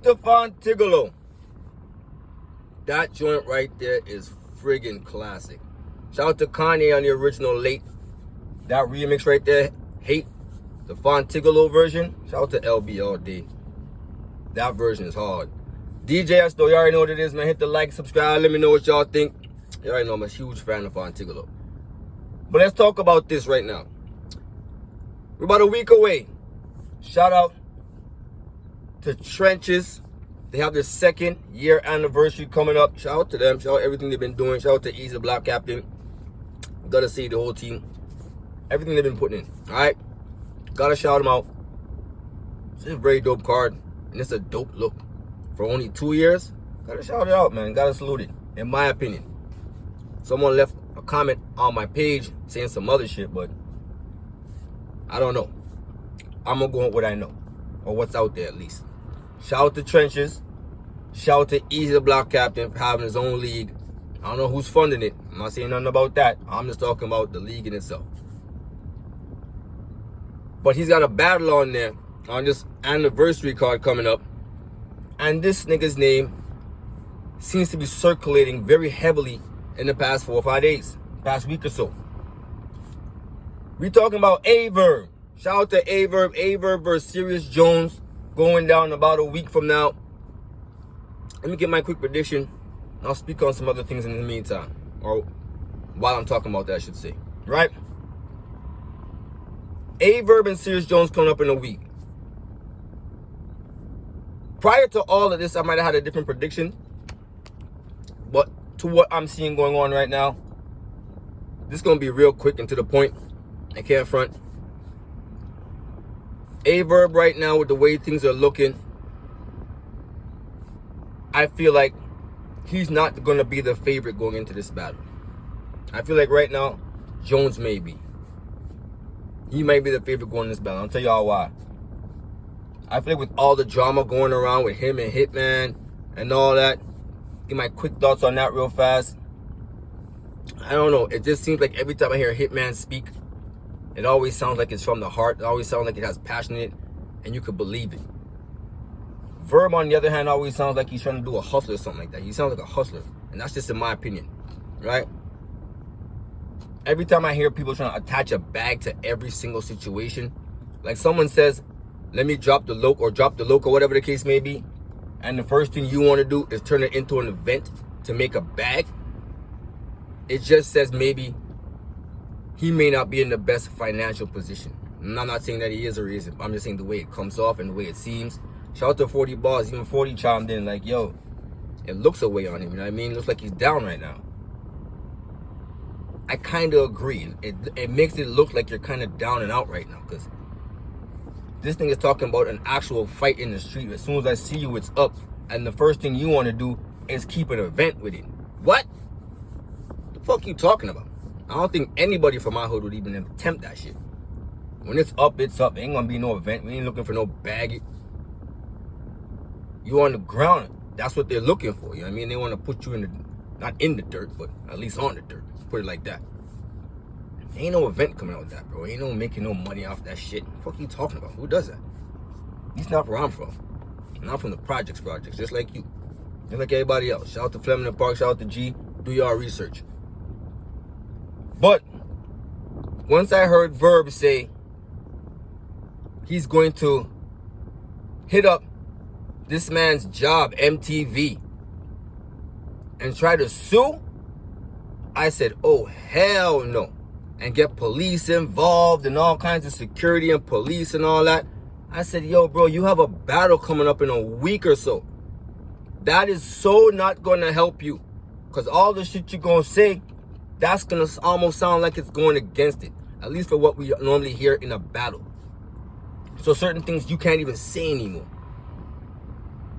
to Fontigolo. That joint right there is friggin' classic. Shout out to Kanye on the original Late. That remix right there, Hate, the Fontigolo version. Shout out to LB all day. That version is hard. D.J.S though, you already know what it is, man. Hit the like, subscribe, let me know what y'all think. You already know I'm a huge fan of Fontigolo. But let's talk about this right now. We're about a week away. Shout out to Trenches. They have their 2nd year anniversary coming up. Shout out to them. Shout out everything they've been doing. Shout out to Easy Black Captain. Gotta see the whole team. Everything they've been putting in. Alright? Gotta shout them out. It's a very dope card. And it's a dope look. For only 2 years, gotta shout it out, man. Gotta salute it. In my opinion. Someone left a comment on my page saying some other shit, but I don't know. I'm gonna go with what I know. Or what's out there at least. Shout out to Trenches. Shout out to Easy the Block Captain for having his own league. I don't know who's funding it. I'm not saying nothing about that. I'm just talking about the league in itself. But he's got a battle on there on this anniversary card coming up. And this nigga's name seems to be circulating very heavily in the past 4 or 5 days. Past week or so. We talking about A-Verb. Shout out to A-Verb. A-Verb versus Serious Jones. Going down about a week from now. Let me get my quick prediction. I'll speak on some other things in the meantime. Or while I'm talking about that, I should say. Right? A-Verb and Serious Jones coming up in a week. Prior to all of this, I might have had a different prediction. But to what I'm seeing going on right now, this is going to be real quick and to the point. I can't front. A-Verb right now, with the way things are looking, I feel like he's not going to be the favorite going into this battle. I feel like right now, Jones may be. He might be the favorite going in this battle. I'll tell y'all why. I feel like with all the drama going around with him and Hitman and all that, get my quick thoughts on that real fast. I don't know. It just seems like every time I hear Hitman speak, it always sounds like it's from the heart. It always sounds like it has passion in it, and you could believe it. Verb, on the other hand, always sounds like he's trying to do a hustler or something like that. He sounds like a hustler, and that's just in my opinion, right? Every time I hear people trying to attach a bag to every single situation, like someone says, let me drop the loc or whatever the case may be, and the first thing you want to do is turn it into an event to make a bag, it just says maybe he may not be in the best financial position. And I'm not saying that he is or he isn't. I'm just saying the way it comes off and the way it seems. Shout out to 40 Bars. Even 40 chimed in like, yo, it looks away on him. You know what I mean? It looks like he's down right now. I kind of agree. It makes it look like you're kind of down and out right now. Because this thing is talking about an actual fight in the street. As soon as I see you, it's up. And the first thing you want to do is keep an event with it. What? The fuck you talking about? I don't think anybody from my hood would even attempt that shit. When it's up, it's up. Ain't gonna be no event. We ain't looking for no bag. You on the ground. That's what they're looking for. You know what I mean? They want to put you in the, not in the dirt, but at least on the dirt. Put it like that. Ain't no event coming out with that, bro. Ain't no making no money off that shit. What the fuck are you talking about? Who does that? He's not where I'm from. And I'm from the projects, just like you. Just like everybody else. Shout out to Fleming Park. Shout out to G. Do your research. But once I heard Verb say he's going to hit up this man's job, MTV, and try to sue, I said, oh, hell no. And get police involved and all kinds of security and police and all that. I said, yo, bro, you have a battle coming up in a week or so. That is so not going to help you. Because all the shit you're going to say, that's going to almost sound like it's going against it. At least for what we normally hear in a battle. So certain things you can't even say anymore.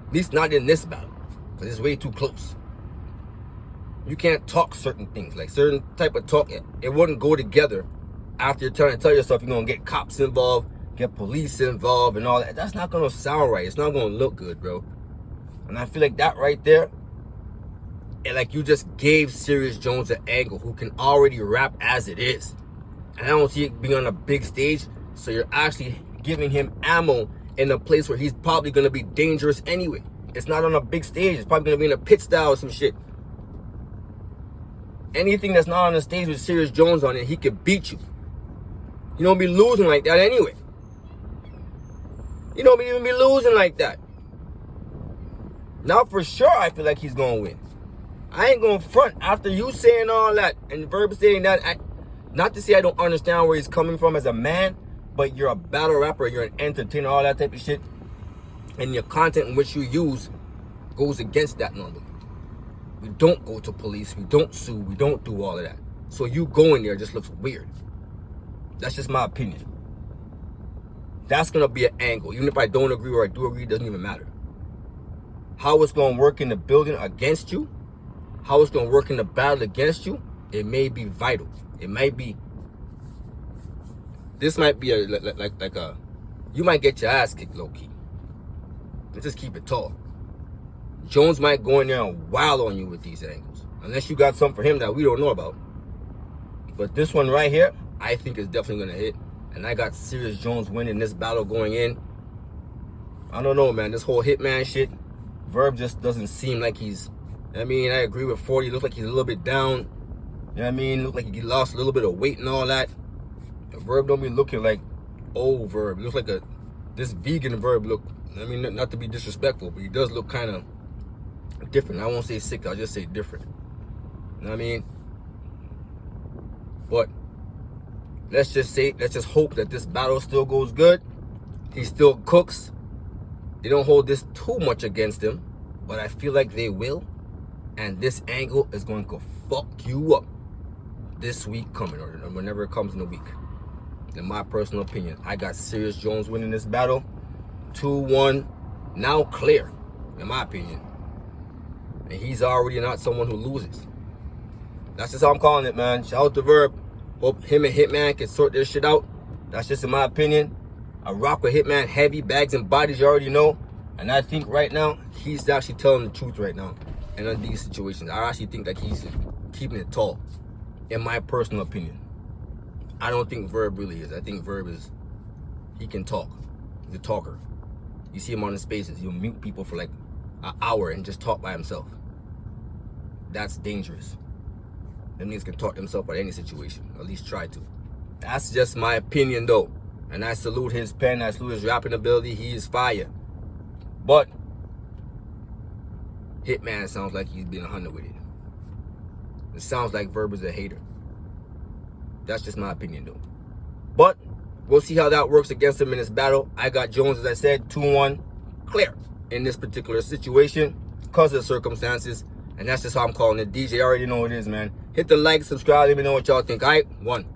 At least not in this battle. Because it's way too close. You can't talk certain things. Like certain type of talk, it wouldn't go together after you're trying to tell yourself you're going to get cops involved, get police involved and all that. That's not going to sound right. It's not going to look good, bro. And I feel like that right there, and like you just gave Serious Jones an angle who can already rap as it is. And I don't see it being on a big stage. So you're actually giving him ammo in a place where he's probably going to be dangerous anyway. It's not on a big stage. It's probably gonna be in a pit style or some shit. Anything that's not on the stage with Serious Jones on it, he could beat you. You don't be losing like that anyway. You don't even be losing like that. Now for sure, I feel like he's gonna win. I ain't gonna front after you saying all that and Verb saying that. Not to say I don't understand where he's coming from as a man, but you're a battle rapper, you're an entertainer, all that type of shit, and your content in which you use goes against that normally. We don't go to police, we don't sue, we don't do all of that. So you going there just looks weird. That's just my opinion. That's gonna be an angle. Even if I don't agree or I do agree, it doesn't even matter. How it's gonna work in the building against you, how it's gonna work in the battle against you, it may be vital. It might be. This might be like a. You might get your ass kicked low key. Let's just keep it tall. Jones might go in there and wild on you with these angles, unless you got something for him that we don't know about. But this one right here, I think is definitely gonna hit, and I got Serious Jones winning this battle going in. I don't know, man. This whole Hitman shit, Verb just doesn't seem like he's. I mean, I agree with 40. Looks like he's a little bit down. You know what I mean? Look like he lost a little bit of weight and all that. The Verb don't be looking like old Verb. He looks like this vegan Verb look. I mean, not to be disrespectful, but he does look kind of different. I won't say sick. I'll just say different. You know what I mean? But let's just hope that this battle still goes good. He still cooks. They don't hold this too much against him, but I feel like they will. And this angle is going to fuck you up this week coming, or whenever it comes in the week. In my personal opinion, I got Serious Jones winning this battle. 2-1, now clear, in my opinion. And he's already not someone who loses. That's just how I'm calling it, man. Shout out to Verb. Hope him and Hitman can sort this shit out. That's just in my opinion. I rock with Hitman heavy, bags and bodies, you already know. And I think right now, he's actually telling the truth right now. And in these situations, I actually think that he's keeping it tall, in my personal opinion. I don't think Verb really is. I think Verb is, he can talk. He's a talker. You see him on the spaces. He'll mute people for like an hour and just talk by himself. That's dangerous. Them niggas can talk themselves about any situation, or at least try to. That's just my opinion though. And I salute his pen, I salute his rapping ability. He is fire. But Hitman sounds like he's been 100 with it. It sounds like Verb is a hater. That's just my opinion though. But we'll see how that works against him in this battle. I got Jones, as I said, 2-1, clear in this particular situation because of the circumstances. And that's just how I'm calling it. DJ, I already know what it is, man. Hit the like, subscribe, let me know what y'all think. All right, 1.